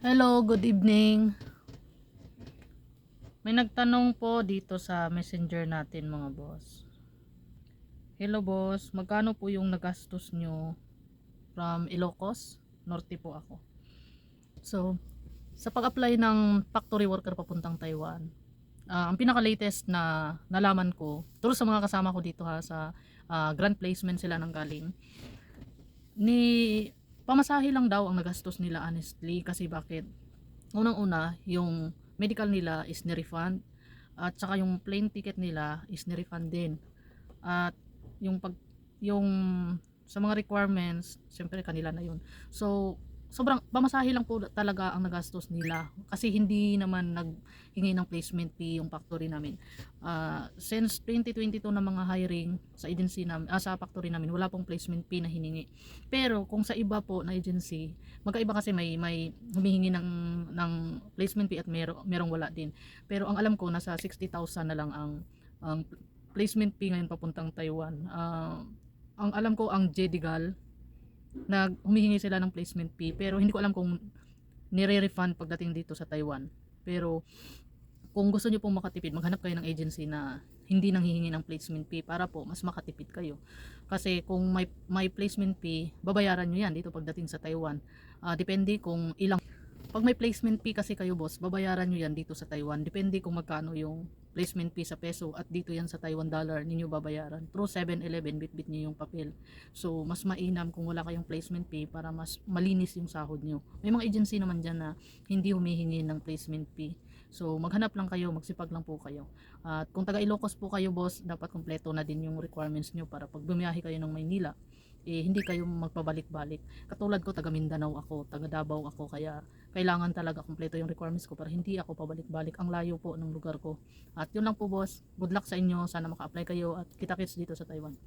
Hello, good evening. May nagtanong po dito sa messenger natin mga boss. Hello boss, magkano po yung nagastos nyo from Ilocos? Norte po ako. So, sa pag-apply ng factory worker papuntang Taiwan, ang pinaka-latest na nalaman ko, turo sa mga kasama ko dito ha, sa grant placement sila nang galing, ni pamasahe lang daw ang nagastos nila honestly. Kasi bakit? Unang-una, yung medical nila is ni-refund, at saka yung plane ticket nila is ni-refund din. At yung yung sa mga requirements, siyempre kanila na yun. So sobrang pamasahe lang po talaga ang nagastos nila, kasi hindi naman naghingi ng placement fee yung factory namin. Since 2022 na mga hiring sa agency namin, sa factory namin, wala pong placement fee na hiningi. Pero kung sa iba po na agency, magkaiba kasi, may humihingi ng placement fee at merong wala din. Pero ang alam ko, nasa 60,000 na lang ang placement fee ngayon papuntang Taiwan. Ang alam ko, ang JDGAL, humihingi sila ng placement fee, pero hindi ko alam kung nire-refund pagdating dito sa Taiwan. Pero kung gusto nyo pong makatipid, maghanap kayo ng agency na hindi nanghihingi ng placement fee para po mas makatipid kayo. Kasi kung may placement fee, babayaran nyo yan dito pagdating sa Taiwan. Depende kung ilang. Pag may placement fee kasi kayo boss, babayaran nyo yan dito sa Taiwan. Depende kung magkano yung placement fee sa peso, at dito yan sa Taiwan dollar ninyo babayaran. Through 7-Eleven, bitbit nyo yung papel. So mas mainam kung wala kayong placement fee para mas malinis yung sahod nyo. May mga agency naman dyan na hindi humihingi ng placement fee. So maghanap lang kayo, magsipag lang po kayo. At kung taga Ilocos po kayo boss, dapat kompleto na din yung requirements nyo para pag bumiyahe kayo ng Maynila, hindi kayo magpabalik-balik. Katulad ko, taga Mindanao ako, taga Davao ako, kaya kailangan talaga kompleto yung requirements ko para hindi ako pabalik-balik. Ang layo po ng lugar ko. At yun lang po boss, good luck sa inyo, sana maka-apply kayo at kita-kits dito sa Taiwan.